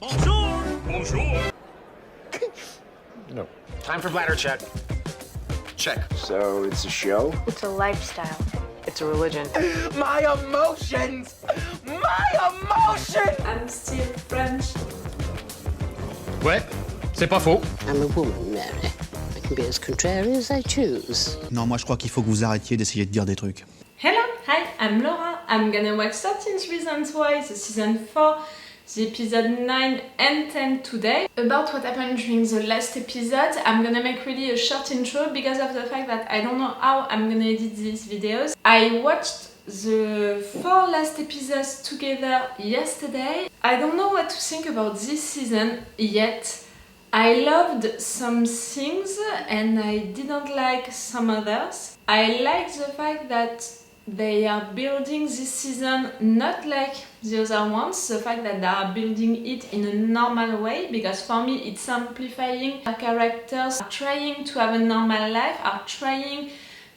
Bonjour! Bonjour! No. Time for bladder check. Check. So it's a show? It's a lifestyle. It's a religion. My emotions! My emotions! I'm still French. Ouais, c'est pas faux. I'm a woman, Mary. I can be as contrary as I choose. Non, moi je crois qu'il faut que vous arrêtiez d'essayer de dire des trucs. Hello, hi, I'm Laura. I'm gonna watch 13 Reasons Why, the season 4, the episode 9 and 10 today. About what happened during the last episode, I'm gonna make really a short intro because of the fact that I don't know how I'm gonna edit these videos. I watched the 4 last episodes together yesterday. I don't know what to think about this season yet. I loved some things and I didn't like some others. I like the fact that they are building this season not like the other ones, the fact that they are building it in a normal way, because for me it's amplifying. Our characters are trying to have a normal life, are trying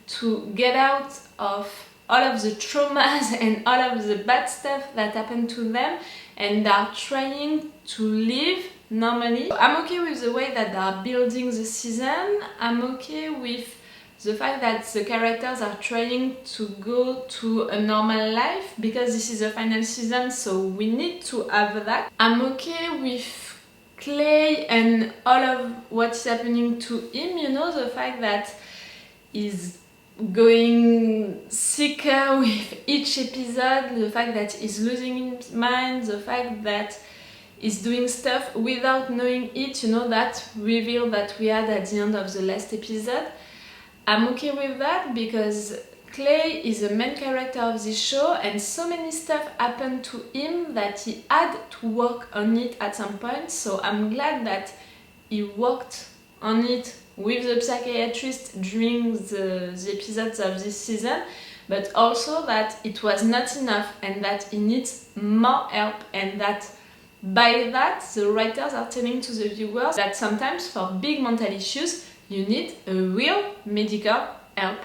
to get out of all of the traumas and all of the bad stuff that happened to them, and are trying to live normally. I'm okay with the way that they are building the season. I'm okay with the fact that the characters are trying to go to a normal life, because this is the final season, so we need to have that. I'm okay with Clay and all of what's happening to him, you know, the fact that he's going sicker with each episode, the fact that he's losing his mind, the fact that he's doing stuff without knowing it, you know, that reveal that we had at the end of the last episode. I'm okay with that because Clay is the main character of this show, and so many stuff happened to him that he had to work on it at some point, so I'm glad that he worked on it with the psychiatrist during the episodes of this season, but also that it was not enough and that he needs more help, and that by that the writers are telling to the viewers that sometimes for big mental issues you need a real medical help.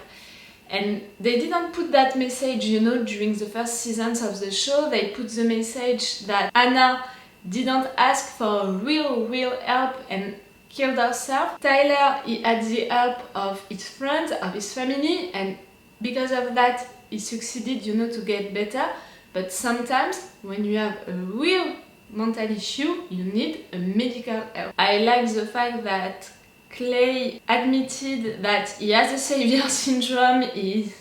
And they didn't put that message, you know, during the first seasons of the show. They put the message that Anna didn't ask for real help and killed herself. Tyler, he had the help of his friends, of his family, and because of that he succeeded, you know, to get better. But sometimes when you have a real mental issue, you need a medical help. I like the fact that Clay admitted that he has a savior syndrome, he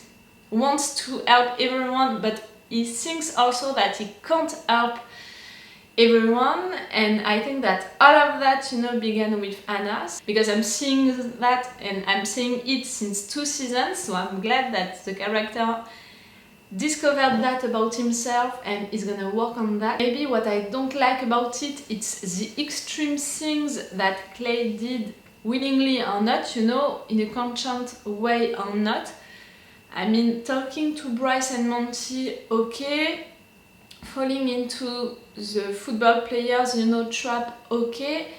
wants to help everyone, but he thinks also that he can't help everyone, and I think that all of that, you know, began with Anna, because I'm seeing that and I'm seeing it since 2 seasons, so I'm glad that the character discovered that about himself and is gonna work on that. Maybe what I don't like about it, it's the extreme things that Clay did, willingly or not, you know, in a conscious way or not. I mean, talking to Bryce and Monty, okay, falling into the football players, you know, trap, okay,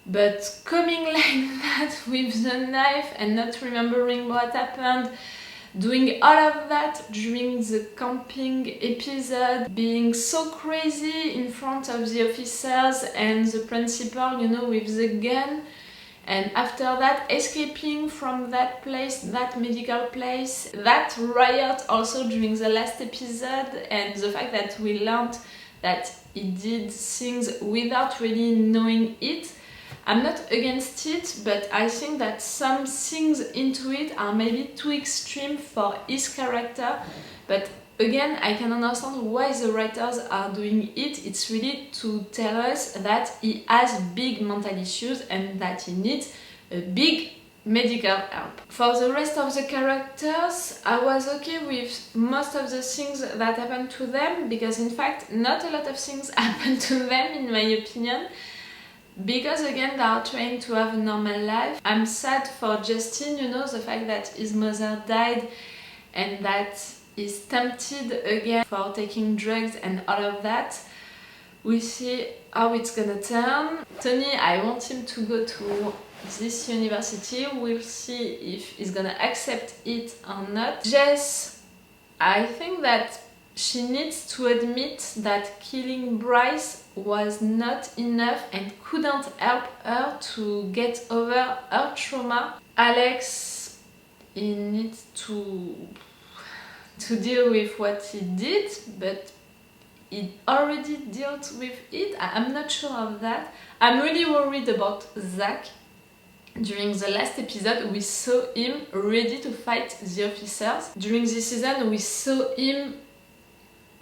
but coming like that with the knife and not remembering what happened, doing all of that during the camping episode, being so crazy in front of the officers and the principal, you know, with the gun, and after that escaping from that place, that medical place, that riot also during the last episode, and the fact that we learned that he did things without really knowing it. I'm not against it, but I think that some things into it are maybe too extreme for his character. But again, I can understand why the writers are doing it. It's really to tell us that he has big mental issues and that he needs a big medical help. For the rest of the characters, I was okay with most of the things that happened to them, because in fact not a lot of things happened to them in my opinion, because again they are trying to have a normal life. I'm sad for Justin, you know, the fact that his mother died and that he's tempted again for taking drugs and all of that. We see how it's gonna turn. Tony, I want him to go to this university. We'll see if he's gonna accept it or not. Jess, I think that she needs to admit that killing Bryce was not enough and couldn't help her to get over her trauma. Alex, he needs to deal with what he did, but he already dealt with it. I'm not sure of that. I'm really worried about Zach. During the last episode, we saw him ready to fight the officers. During this season, we saw him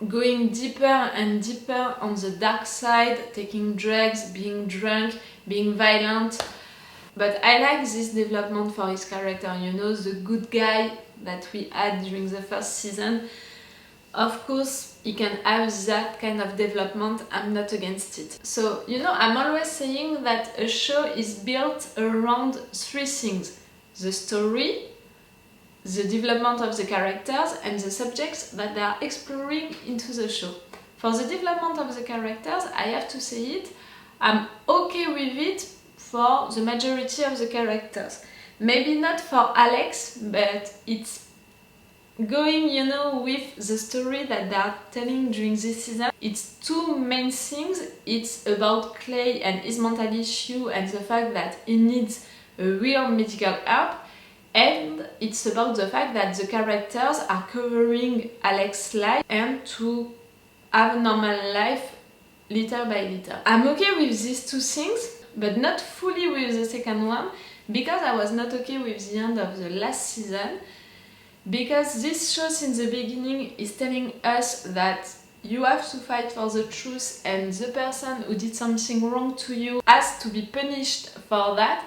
going deeper and deeper on the dark side, taking drugs, being drunk, being violent. But I like this development for his character, you know, the good guy that we had during the first season. Of course, he can have that kind of development, I'm not against it. So, you know, I'm always saying that a show is built around three things: the story, the development of the characters, and the subjects that they are exploring into the show. For the development of the characters, I have to say it, I'm okay with it for the majority of the characters. Maybe not for Alex, but it's going, you know, with the story that they are telling during this season. It's two main things. It's about Clay and his mental issue and the fact that he needs a real medical help. And it's about the fact that the characters are covering Alex's life and to have a normal life little by little. I'm okay with these two things, but not fully with the second one, because I was not okay with the end of the last season. Because this show since the beginning is telling us that you have to fight for the truth and the person who did something wrong to you has to be punished for that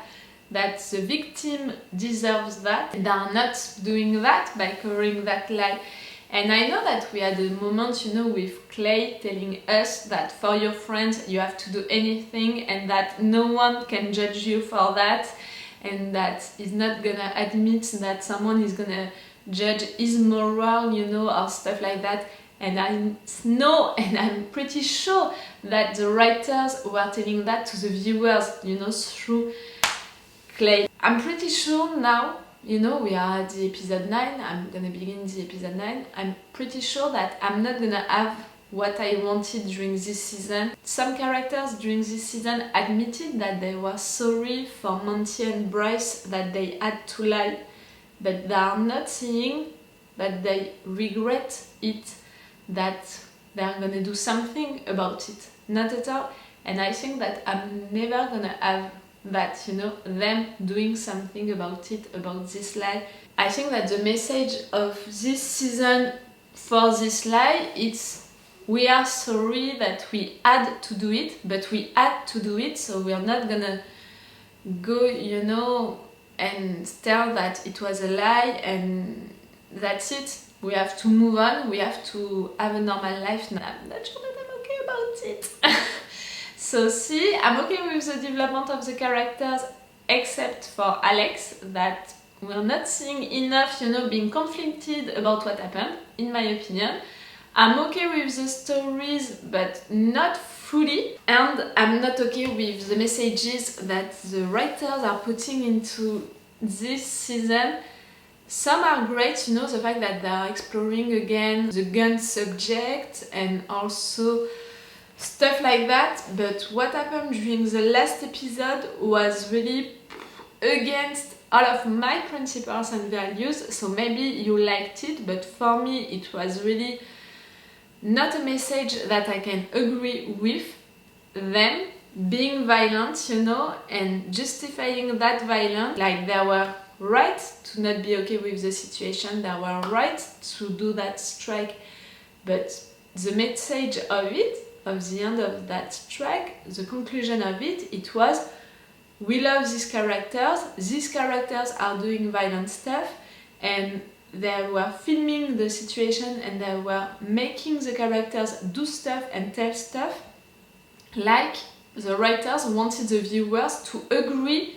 the victim deserves that. They are not doing that by covering that lie. And I know that we had a moment, you know, with Clay telling us that for your friends you have to do anything and that no one can judge you for that, and that he's not gonna admit that someone is gonna judge his moral, you know, or stuff like that. And I know, and I'm pretty sure that the writers were telling that to the viewers, you know, through Clay. I'm pretty sure now, you know, we are at the episode 9, I'm gonna begin the episode 9, I'm pretty sure that I'm not gonna have what I wanted during this season. Some characters during this season admitted that they were sorry for Monty and Bryce, that they had to lie, but they are not saying that they regret it, that they are gonna do something about it. Not at all. And I think that I'm never gonna have that, you know, them doing something about it, about this lie. I think that the message of this season for this lie, it's we are sorry that we had to do it, but we had to do it, so we are not gonna go, you know, and tell that it was a lie and that's it. We have to move on, we have to have a normal life. No, I'm not sure that I'm okay about it. So see, I'm okay with the development of the characters, except for Alex, that we're not seeing enough, you know, being conflicted about what happened, in my opinion. I'm okay with the stories, but not fully. And I'm not okay with the messages that the writers are putting into this season. Some are great, you know, the fact that they are exploring again the gun subject and also stuff like that, but what happened during the last episode was really against all of my principles and values. So maybe you liked it, but for me it was really not a message that I can agree with. Them being violent, you know, and justifying that violence, like they were right to not be okay with the situation, they were right to do that strike, but the message of it, of the end of that strike, the conclusion of it, it was we love these characters are doing violent stuff, and they were filming the situation and they were making the characters do stuff and tell stuff like the writers wanted the viewers to agree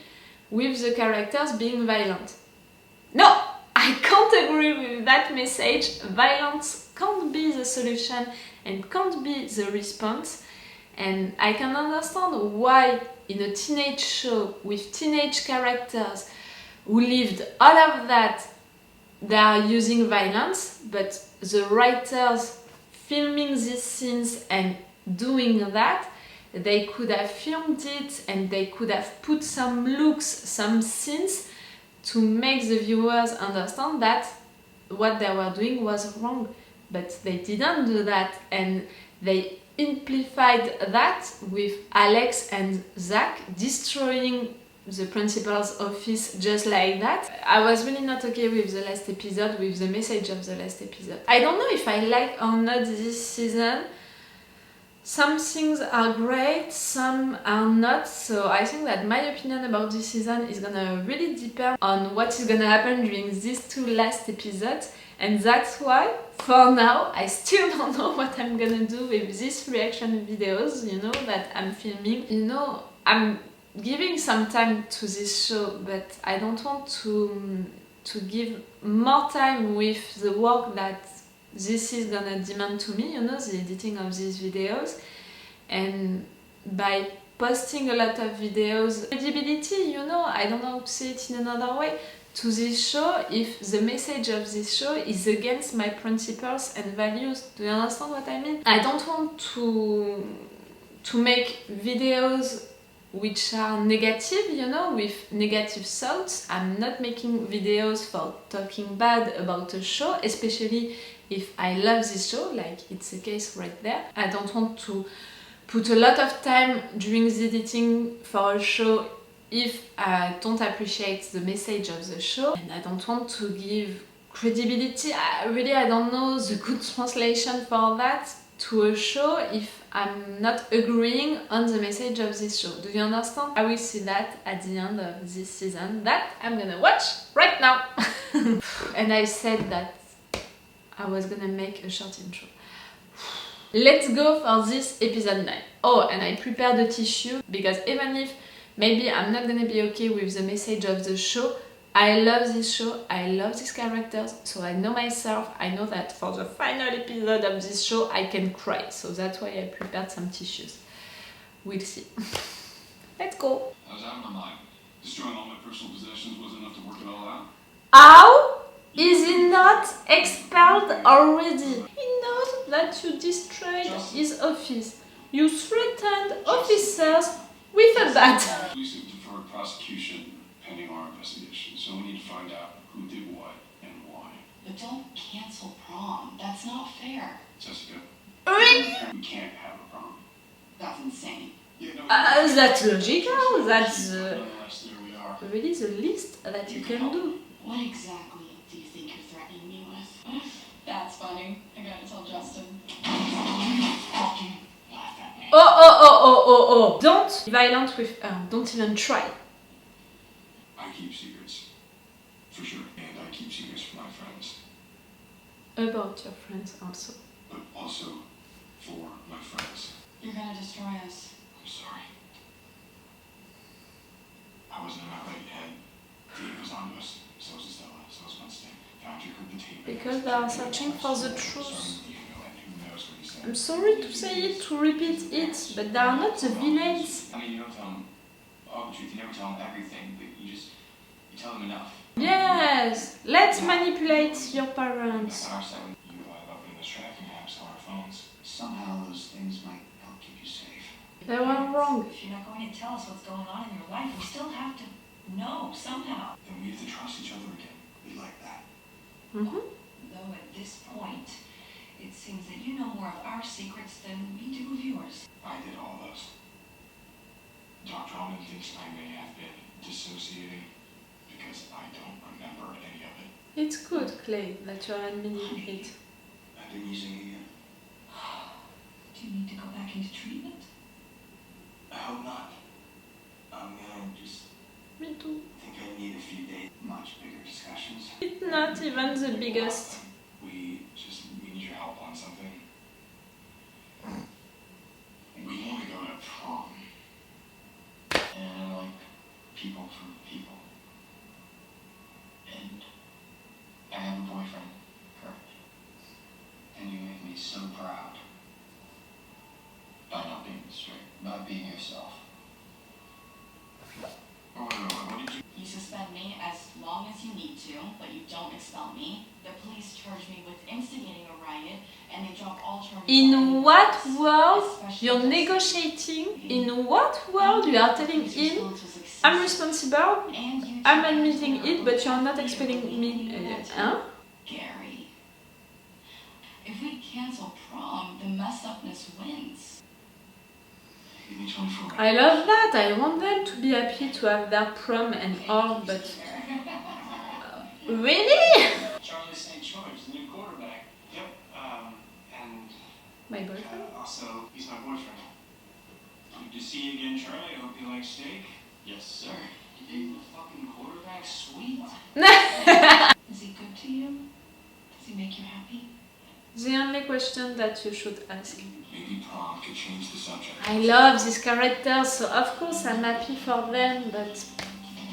with the characters being violent. No! I can't agree with that message. Violence can't be the solution and can't be the response. And I can understand why in a teenage show with teenage characters who lived all of that, they are using violence, but the writers filming these scenes and doing that, they could have filmed it and they could have put some looks, some scenes to make the viewers understand that what they were doing was wrong. But they didn't do that, and they amplified that with Alex and Zach destroying the principal's office just like that. I was really not okay with the last episode, with the message of the last episode. I don't know if I like or not this season. Some things are great, some are not, so I think that my opinion about this season is gonna really depend on what is gonna happen during these two last episodes, and that's why, for now, I still don't know what I'm gonna do with these reaction videos, you know, that I'm filming. You know, I'm giving some time to this show, but I don't want to give more time with the work that this is gonna demand to me, you know, the editing of these videos. And by posting a lot of videos, credibility, you know, I don't know how to say it in another way, to this show, if the message of this show is against my principles and values. Do you understand what I mean? I don't want to make videos which are negative, you know, with negative thoughts. I'm not making videos for talking bad about a show, especially if I love this show, like it's the case right there. I don't want to put a lot of time during the editing for a show if I don't appreciate the message of the show, and I don't want to give credibility, I don't know the good translation for that, to a show if I'm not agreeing on the message of this show. Do you understand? I will see that at the end of this season that I'm gonna watch right now. And I said that I was gonna make a short intro. Let's go for this episode 9. Oh, and I prepared a tissue because even if maybe I'm not gonna be okay with the message of the show, I love this show, I love these characters, so I know myself, I know that for the final episode of this show I can cry, so that's why I prepared some tissues. We'll see. Let's go. I was out of my mind. Destroying all my personal possessions wasn't enough to work it all out. How is he not expelled already? He knows that you destroyed his office. You threatened officers with a bat. Exclusive deferred prosecution pending our investigation, so we need to find out who did what and why. But don't cancel prom. That's not fair. Jessica, Really? we can't have a prom. That's insane. Yeah, no, That's logical. That's nonetheless, there we are. really the least that you can do. What exactly do you think you're threatening me with? That's funny. I gotta tell Justin. Fucking laugh at me. Oh. Don't be violent with her. Don't even try. I keep secrets, for sure, and I keep secrets from my friends, About your friends also. but also for my friends. You're gonna destroy us. I'm sorry. I wasn't in my right head. Dave was onto us. So was Estella. So was Winston. Found your group of tape. Because they are searching for the truth. Starting with Diego, and who knows what he said. I'm sorry to say it, to repeat it, but they are not the villains. I mean, you don't tell them all the truth. You never tell them everything, but you tell them enough. Yes, let's manipulate your parents. On our side, you lied about putting those tracking apps on our phones. Somehow those things might help keep you safe. They were wrong. If you're not going to tell us what's going on in your life, we still have to know somehow. Then we have to trust each other again. We like that. Though at this point, it seems that you know more of our secrets than we do of yours. I did all those. Dr. Almond thinks I may have been dissociating because I don't remember any of it. It's good, Clay, that you're admitting it. I've been using it again. Do you need to go back into treatment? I hope not. I'm gonna just Me too. think I need a few days. Much bigger discussions. It's not even the biggest. We need your help on something. We want to go to prom. And I like people from people. And I have a boyfriend currently. And you make me so proud. By not being straight. By being yourself. Oh, no, what do you You suspend me as long as you need to, but you don't expel me. The police charge me with instigating a riot, and they drop all charges. In what world you're negotiating? In what world you are telling him, I'm responsible, I'm admitting it, but you're not expecting me? Huh? Gary. If we cancel prom, the mess upness wins. Give me 24 I love that. I want them to be happy to have their prom and all, but really? Charlie St. George, the new quarterback. Yep. And My boyfriend? also, he's my boyfriend. Good to see you again, Charlie. I hope you like steak. Yes, sir. You dating the fucking quarterback? Sweet. Is he good to you? Does he make you happy? The only question that you should ask. Maybe prom could change the subject. I love these characters, so of course I'm happy for them, but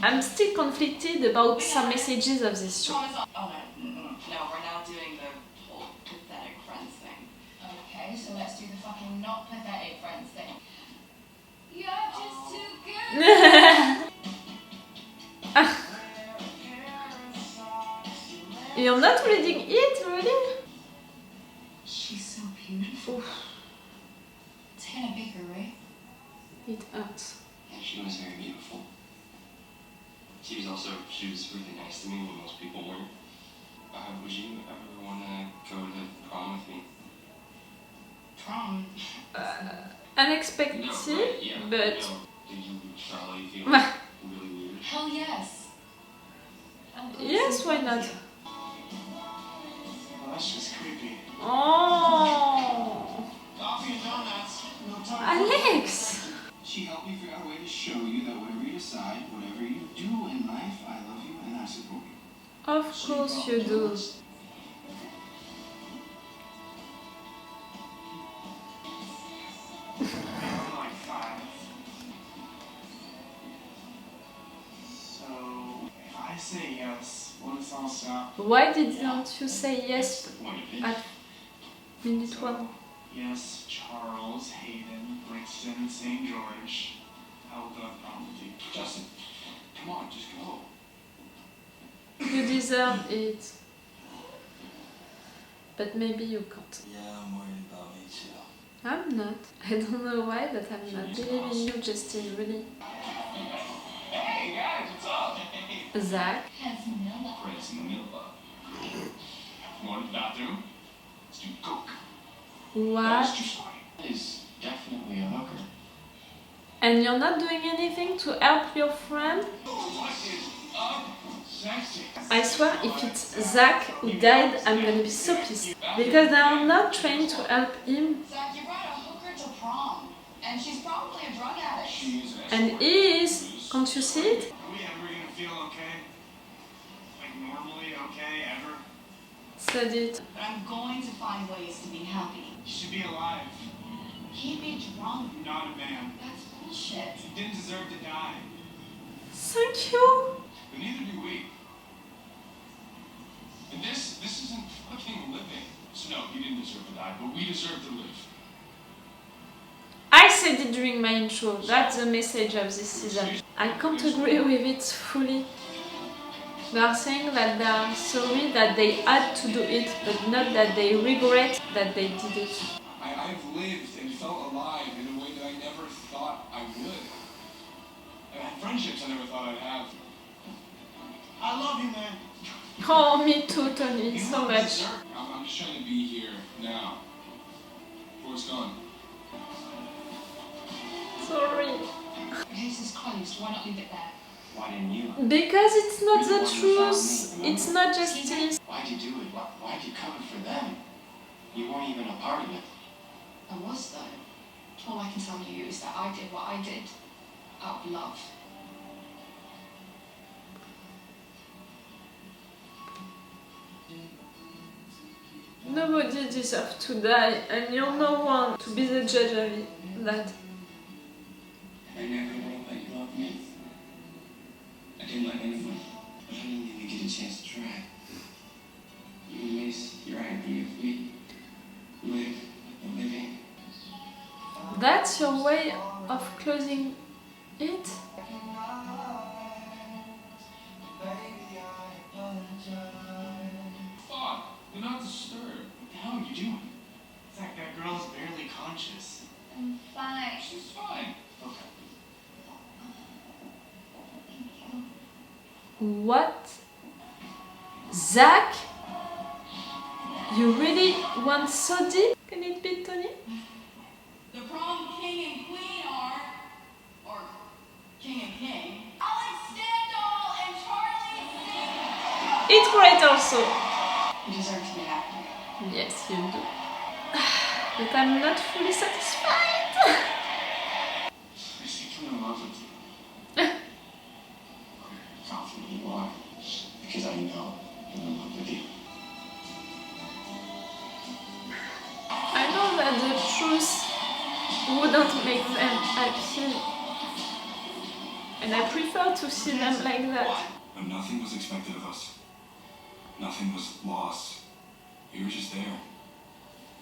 I'm still conflicted about some messages of this show. Oh no, we're now doing the whole pathetic friends thing. Okay, so let's do the fucking not pathetic friends thing. You're just too good. You're not reading it, really? She's so beautiful. It's Hannah Baker, right? It hurts. Yeah, she was very beautiful. She was really nice to me when most people weren't. Would you ever want to go to prom with me? Prom? Unexpected, No, right, yeah, but... no. Did you, Charlie, feel really weird? Hell yes. Yes, why not? Well, that's just creepy. Oh, Coffee and donuts. No time. Alex! She helped me figure out a way to show you that whatever you decide, whatever you do in life, I love you and I support you. Of course you do. I'm like 5. So, if I say yes, will this all stop? Why didn't you say yes That's the point of it. at minute 1? Yes, Charles, Hayden, Brixton, St. George. I will go have prom with you. Justin, come on, just go. You deserve it. But maybe you can't. Yeah, I'm worried about me too. I'm not. I don't know why, but I'm not. Believe in you, Justin, really. Hey guys, what's up? Zach? Has Miller. Chris Miller. Going to the bathroom? Let's do coke. What? Is definitely a hooker. And you're not doing anything to help your friend? What is up, sexy? I swear, if it's Zach who died, I'm gonna be so pissed. Because they are not trying to help him. Zach, you brought a hooker to prom, and she's probably a drug addict. And he is. Can't you see it? Are we ever gonna feel okay? Like normally okay, ever? Said it. But I'm going to find ways to be happy. You should be alive. He'd be drunk. You're not a man. That's bullshit. You didn't deserve to die. Thank you. But neither do we. And this isn't fucking living. So no, he didn't deserve to die, but we deserve to live. I said it during my intro. That's the message of this season. I can't agree with it fully. They are saying that they are sorry that they had to do it, but not that they regret that they did it. I've lived and felt alive in a way that I never thought I would. I've had friendships I never thought I'd have. I love you, man. Oh, me too, Tony, You so know much. this, sir. I'm just trying to be here now. Before it's gone. Sorry. The case is closed. Why not leave it there? Why didn't you? Because it's not the truth. It's not justice. Why'd you do it? Why'd you cover for them? You weren't even a part of it. I was, though. All I can tell you is that I did what I did out of love. Nobody deserves to die, and you're no one to be the judge of that. I never wrote that you loved me. I didn't let anyone. I didn't even get a chance to try. You miss your idea of me. Live and living. That's your way of closing it? Fuck! Do not disturb. What the hell are you doing? Zach, that girl's barely conscious. I'm fine. She's fine. Okay. What? Zach? You really want so deep? Can it be Tony? The prom king and queen are, or king and king, Alex Standall and Charlie Singh. It's great also. You deserve to be happy. Yes, you do. But I'm not fully satisfied. I think I'm in love with you. Confident you are. Because I know I'm in love with you. I know that the truth wouldn't make them happy. And I prefer to see them like that. But nothing was expected of us. Nothing was lost. We were just there.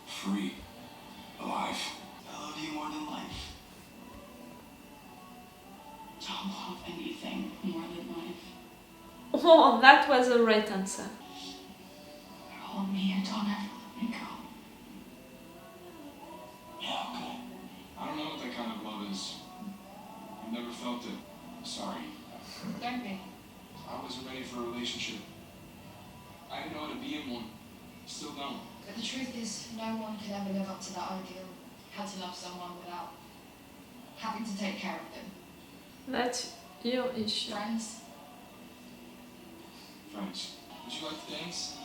Free. Alive. I love you more than life. Don't love anything more than life. Oh, that was the right answer. Hold me and don't ever let me go. Yeah, okay. I don't know what that kind of love is. I've never felt it. Sorry. Don't be. I wasn't ready for a relationship. I didn't know how to be in one. Still don't. But the truth is, no one could ever live up to that ideal. Had to love someone without having to take care of them. That's your issue. Friends. Friends. Would you like to dance?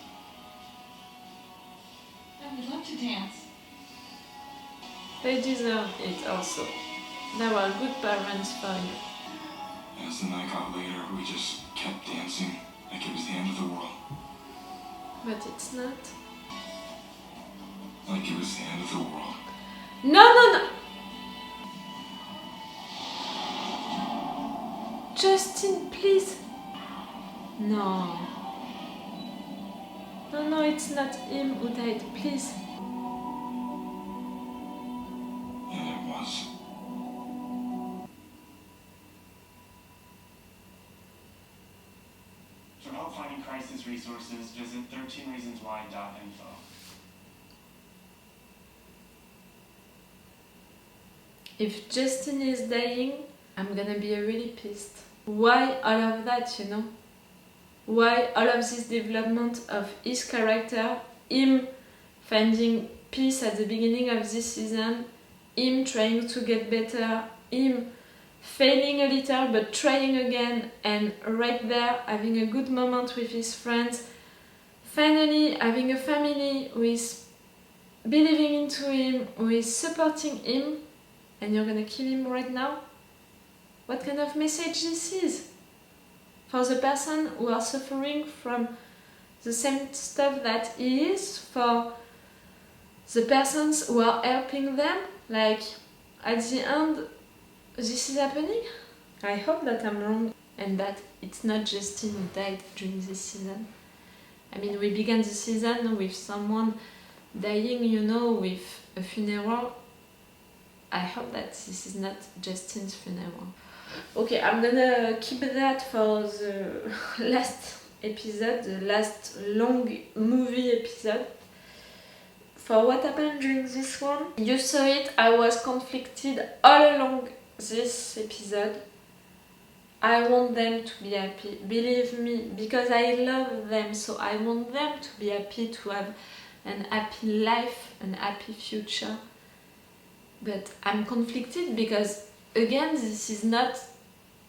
I would love to dance. They deserve it also. They were good parents for you. As the night got later, we just kept dancing like it was the end of the world. But it's not. Like it was the end of the world. No! Justin, please. No, it's not him who died, please. And it was. For help finding crisis resources, visit 13reasonswhy.info. If Justin is dying, I'm gonna be really pissed. Why all of that, you know? Why all of this development of his character, him finding peace at the beginning of this season, him trying to get better, him failing a little but trying again, and right there having a good moment with his friends, finally having a family who is believing into him, who is supporting him, and you're gonna kill him right now? What kind of message this is? For the person who are suffering from the same stuff that he is, for the persons who are helping them, like at the end this is happening? I hope that I'm wrong and that it's not Justin who died during this season. I mean, we began the season with someone dying, you know, with a funeral. I hope that this is not Justin's funeral. Okay, I'm gonna keep that for the last episode, the last long movie episode. For what happened during this one, you saw it, I was conflicted all along this episode. I want them to be happy, believe me, because I love them, so I want them to be happy, to have an happy life, an happy future. But I'm conflicted because, again, this is not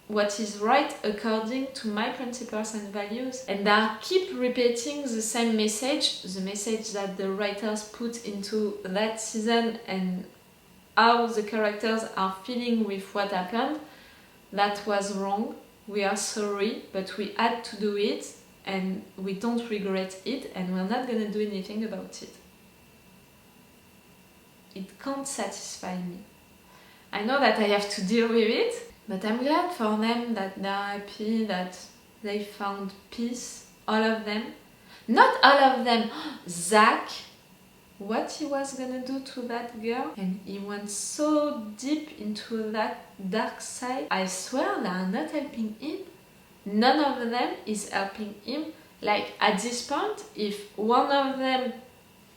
what is right according to my principles and values. And I keep repeating the same message, the message that the writers put into that season and how the characters are feeling with what happened. That was wrong. We are sorry, but we had to do it and we don't regret it and we're not gonna do anything about it. It can't satisfy me. I know that I have to deal with it, but I'm glad for them that they're happy, that they found peace, all of them. Not all of them. Zach, what he was gonna do to that girl, and he went so deep into that dark side. I swear they are not helping him. none of them is helping him. Like at this point, if one of them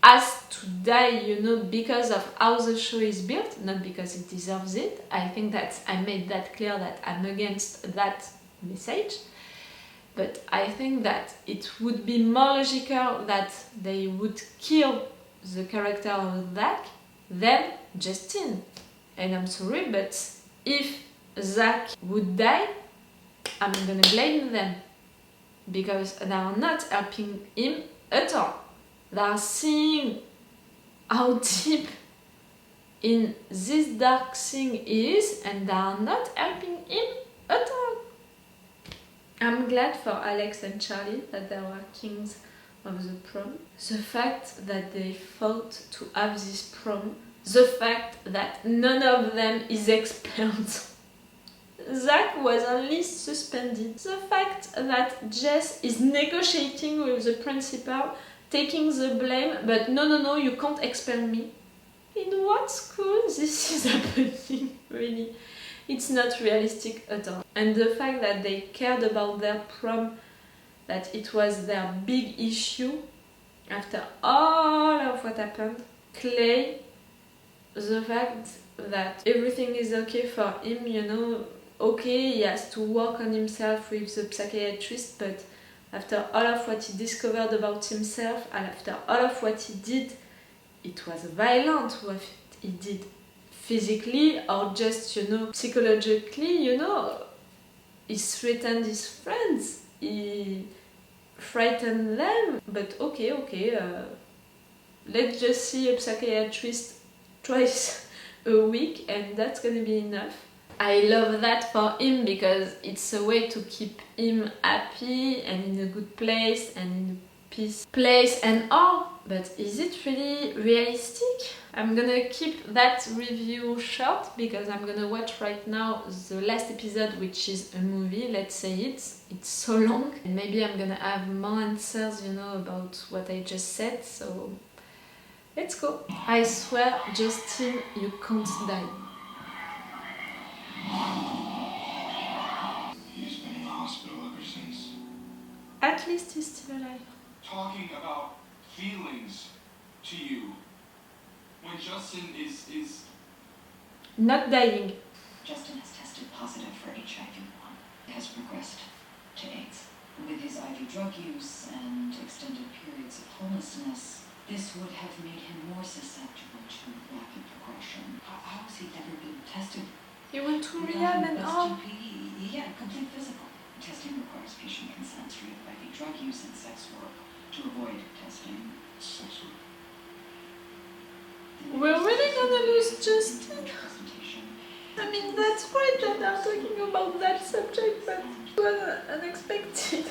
has to die, you know, because of how the show is built, not because it deserves it. I think that I made that clear that I'm against that message. But I think that it would be more logical that they would kill the character of Zach than Justin. And I'm sorry, but if Zach would die, I'm gonna blame them. Because they are not helping him at all. They are seeing how deep in this dark thing is, and they are not helping him at all. I'm glad for Alex and Charlie that they were kings of the prom. The fact that they fought to have this prom, the fact that none of them is expelled. Zach was only suspended. The fact that Jess is negotiating with the principal, taking the blame, but no, you can't expel me. In what school this is happening, really? It's not realistic at all. And the fact that they cared about their prom, that it was their big issue, after all of what happened. Clay, the fact that everything is okay for him, you know, okay, he has to work on himself with the psychiatrist, but after all of what he discovered about himself, and after all of what he did, it was violent what he did. Physically or just, you know, psychologically, you know, he threatened his friends, he frightened them, but okay, let's just see a psychiatrist twice a week and that's gonna be enough. I love that for him because it's a way to keep him happy and in a good place and in a peace place and all. But is it really realistic? I'm gonna keep that review short because I'm gonna watch right now the last episode, which is a movie, let's say it's so long. And maybe I'm gonna have more answers, you know, about what I just said, so let's go. I swear, Justin, you can't die. He's been in the hospital ever since. At least he's still alive. Talking about feelings to you when Justin is not dying. Justin has tested positive for HIV-1. Has progressed to AIDS. With his IV drug use and extended periods of homelessness, this would have made him more susceptible to rapid progression. How has he ever been tested? He went to rehab and all. Yeah, complete physical. Testing requires patient consent to IV drug use and sex work to avoid testing. Sex work. We're really gonna lose Justin. I mean, that's great that I'm talking about that subject, but it was unexpected.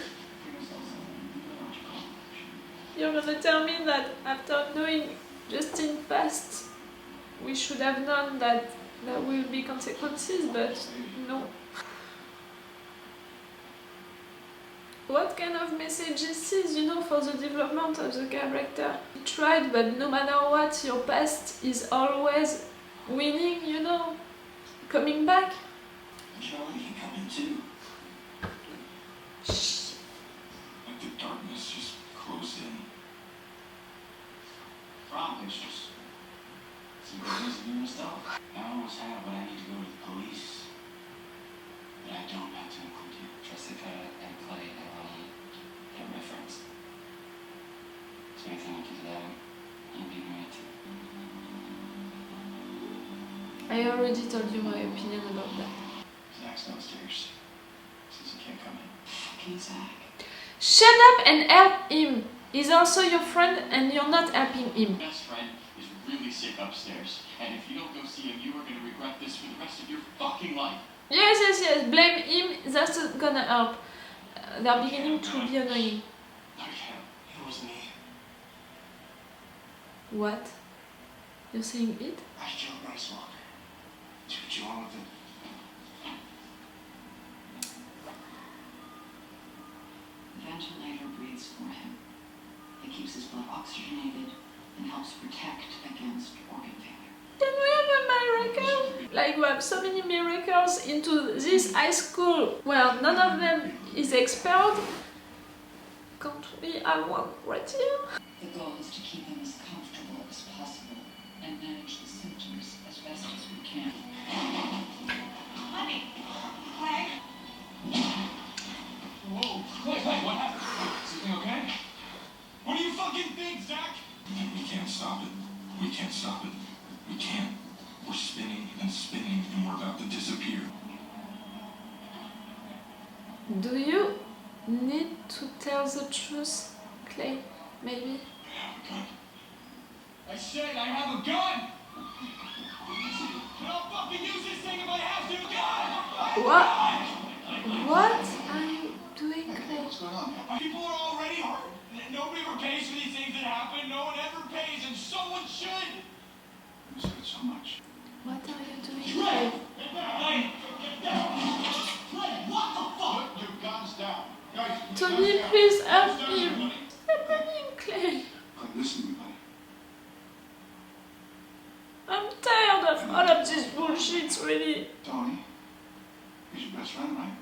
You're gonna tell me that after knowing Justin past, we should have known that there will be consequences, but no. What kind of message this is, you know, for the development of the character? You tried, but no matter what, your past is always winning, you know, coming back. Charlie can come in too. Shh. Like the darkness just closed in. Prom pictures. Some pictures of you and stuff. I almost have, but I need to go to the police. But I don't have to include you. Jessica and Clay and Ronnie, they're my friends. So anything you do to them, you'd be me too. I already told you my opinion about that. Zach's downstairs. Says he can't come in. Fucking Zach. Shut up and help him! He's also your friend and you're not helping him. Best friend is really sick upstairs, and if you don't go see him, you are gonna regret this for the rest of your fucking life. Yes, blame him, that's not gonna help. They're beginning to be annoying. I can't. It was me. What? You're saying it? I killed Bryce Walker. Do what you want with it. The ventilator breathes for him. It keeps his blood oxygenated and helps protect against organ failure. Can we have a miracle? Like we have so many miracles into this high school where none of them is expelled. Can't we have one right here? The goal is to keep him as comfortable as possible and manage the symptoms as best as we can. Honey, Clay. Whoa, Clay, what happened? Is everything okay? What do you fucking think, Zach? We can't stop it. We can't stop it. We can't. We're spinning and spinning and we're about to disappear. Do you need to tell the truth, Clay? Maybe? I have a gun. I said I have a gun! And I'll fucking use this thing if I have to! Gun! What? What are you doing, Clay? What's going on? People are already hurt. Nobody ever pays for these things that happen. No one ever pays, and someone should! You said it so much. What are you doing, Clay? Hey! Get down! Hey, what the fuck? Put your guns down. Guys, Tony, please help him. What's happening, Clay? Listen to me, buddy. I'm tired of all of this bullshit, really. Tony, he's your best friend, right?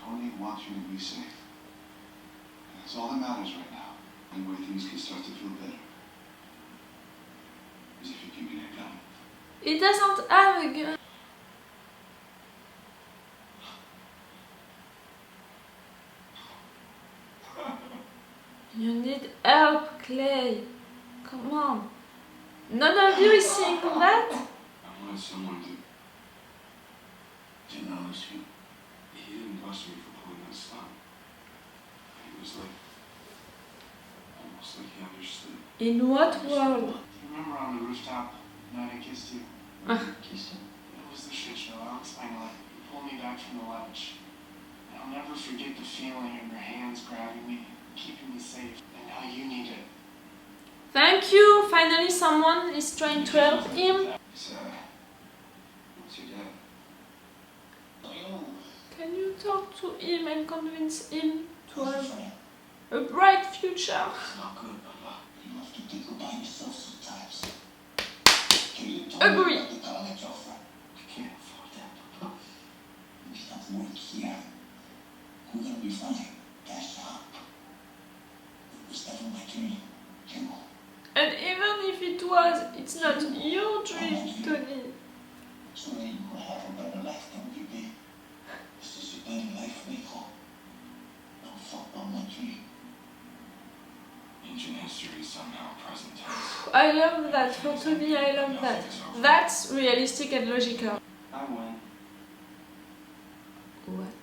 Tony wants you to be safe. And that's all that matters right now. And the way things can start to feel better is if you give me that gun. He doesn't have a gun. You need help, Clay. Come on. None of you is seeing that? I wanted someone to notice you. He didn't bust me for pulling that stunt. He was like, almost like he understood. In what world? Remember on the rooftop, the night I kissed you? Kissed him. It was the shit show. I'll explain it. You pulled me back from the ledge. And I'll never forget the feeling of your hands grabbing me, keeping me safe. And now you need it. Thank you. Finally someone is trying to help him. What's your dad? Can you talk to him and convince him to have a bright future? It's not good, Papa. You have to think about yourself sometimes. Agree. I can't afford that, Papa. We stop work here. We're gonna be fine. That's up. It was never my dream. Come on. And even if it was, it's not your dream, Tony. So that you will have a better life than we did. This is a better life, Nico. Don't fuck up my dream. Ancient history is somehow present tense. I love that. For Tony, I love that. That's realistic and logical. I win. What?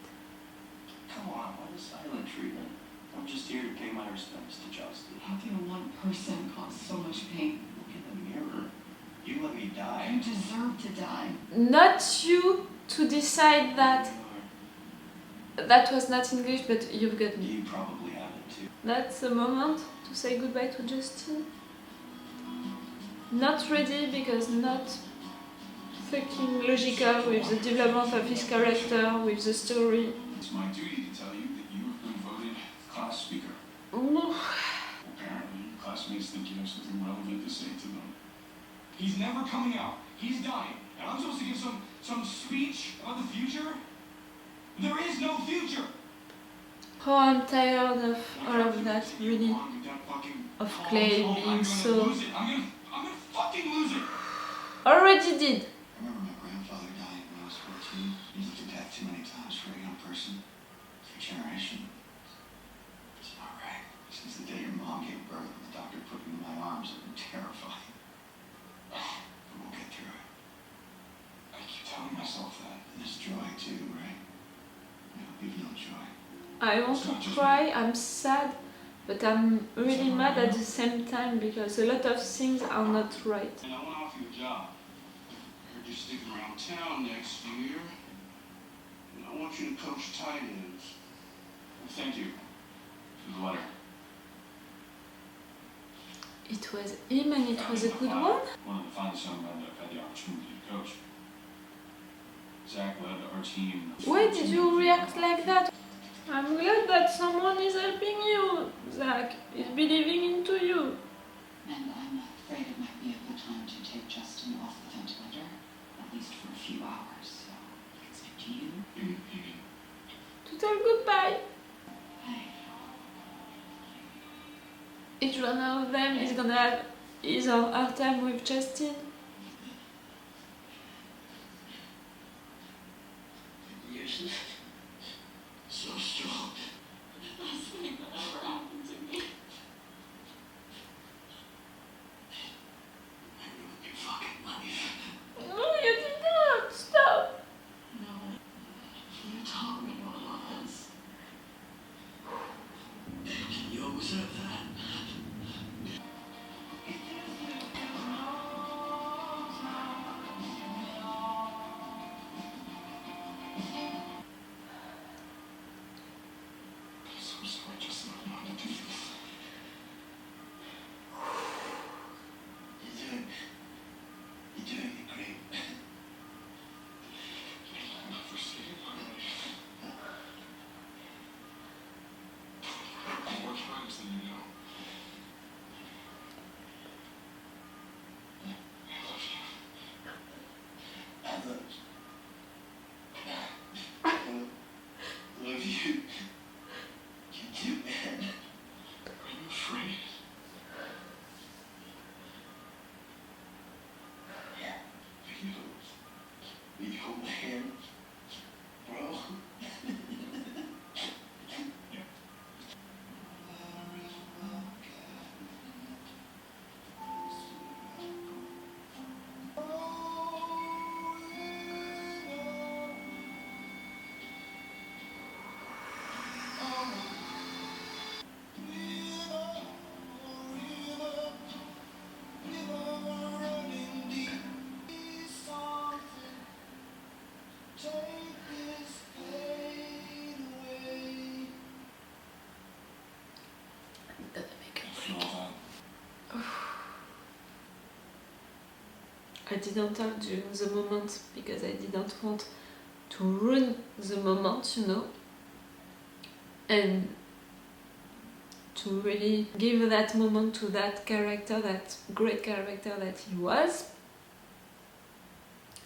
Come on, why the silent treatment? I'm just here to pay my respects to Justin. How can one person cause so much pain? Look in the mirror. You let me die. You deserve to die. Not you to decide that. That was not English, but you've got me. You probably have it too. That's the moment to say goodbye to Justin. Not ready because not fucking logical with the development of his character, with the story. It's my duty to tell you that you have been voted class speaker. Ooh. Apparently, classmates think you have something relevant to say to them. He's never coming out. He's dying. And I'm supposed to give some speech about the future? There is no future! Oh, I'm tired of all of that, really. Of Clay being so... I'm gonna fucking lose it! Already did. I remember my grandfather dying when I was 14. He looked at death too many times for a young person. For a generation. It's not right. Since the day your mom gave birth and the doctor put me in my arms, I've been terrified. But we'll get through it. I keep telling myself that. And there's joy too, right? I hope you've known joy. I want to cry, I'm sad, but I'm really mad at the same time because a lot of things are not right. And I want to offer you a job. I heard you're sticking around town next year. And I want you to coach tight ends. Well, thank you for the letter. It was him and it was a good one? One of the finest young men that I've had the opportunity to coach. Zach led our team. Why did you react like that? I'm glad that someone is helping you, Zach. Is believing into you. And I'm afraid it might be a good time to take Justin off the ventilator. at least for a few hours, so he can speak to you. To tell goodbye. Hey. Each one of them is gonna have his or her time with Justin. You're so strong. The best thing that ever happened to me. I ruined your fucking life. No, you did not. Stop. No. You taught me what love is. Can you observe that? I'm so sorry, Justin. I don't know how to do this. You're doing it great. I'll never say goodbye. I'm more times than you know. I love you. I love you. You do, man. Are you afraid? Yeah. Will you hold my hand, bro? I didn't talk during the moment because I didn't want to ruin the moment, you know, and to really give that moment to that character, that great character that he was.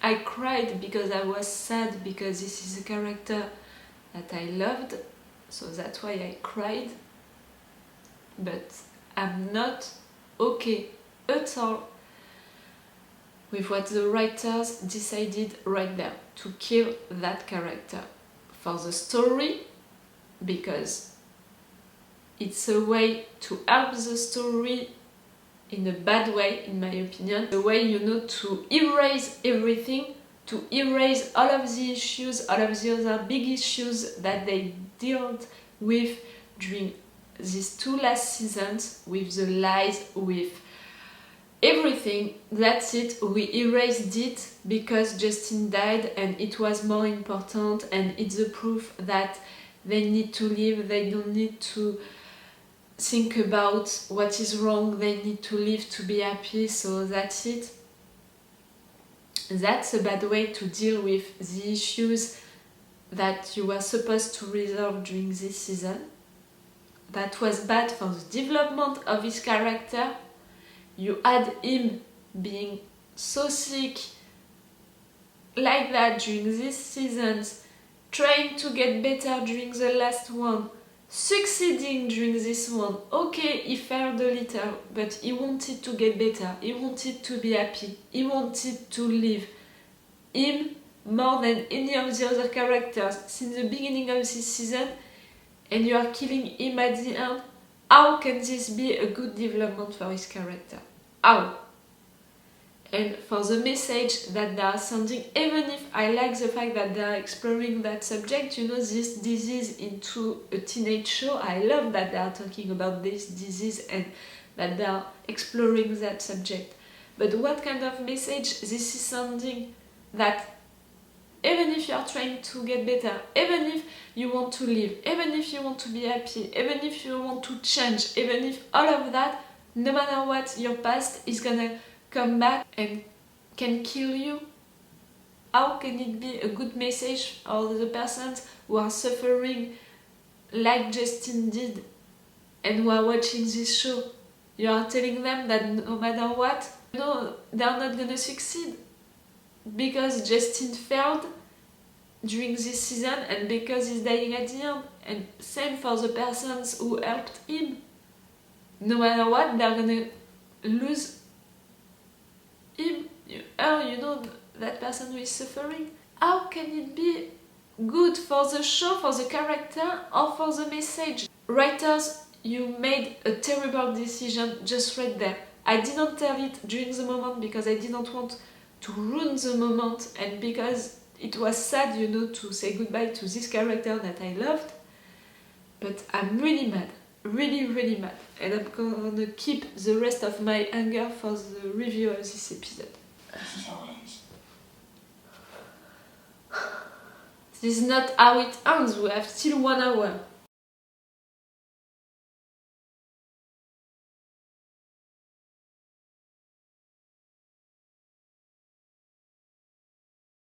I cried because I was sad, because this is a character that I loved, so that's why I cried. But I'm not okay at all with what the writers decided right there, to kill that character. For the story, because it's a way to help the story in a bad way, in my opinion. A way, you know, to erase everything, to erase all of the issues, all of the other big issues that they dealt with during these two last seasons, with the lies, with everything. That's it, we erased it because Justin died and it was more important, and it's a proof that they need to live, they don't need to think about what is wrong, they need to live to be happy, so that's it. That's a bad way to deal with the issues that you were supposed to resolve during this season. That was bad for the development of his character. You had him being so sick like that during these seasons, trying to get better during the last one, succeeding during this one. Okay, he failed a little, but he wanted to get better, he wanted to be happy, he wanted to live. Him more than any of the other characters since the beginning of this season, and you are killing him at the end. How can this be a good development for his character? How? And for the message that they are sending, even if I like the fact that they are exploring that subject, you know, this disease into a teenage show, I love that they are talking about this disease and that they are exploring that subject. But what kind of message this is sending? That even if you are trying to get better, even if you want to live, even if you want to be happy, even if you want to change, even if all of that, no matter what, your past is gonna come back and can kill you. How can it be a good message for the persons who are suffering like Justin did and who are watching this show? You are telling them that no matter what, no, they are not gonna succeed. because Justin failed during this season and because he's dying at the end. And same for the persons who helped him. No matter what, they're gonna lose him, that person who is suffering. How can it be good for the show, for the character, or for the message? Writers, you made a terrible decision just right there. I didn't tell it during the moment because I didn't want to ruin the moment and because it was sad, to say goodbye to this character that I loved. But I'm really mad. Really, really mad. And I'm gonna keep the rest of my anger for the review of this episode. This is how it ends. This is not how it ends. We have still 1 hour.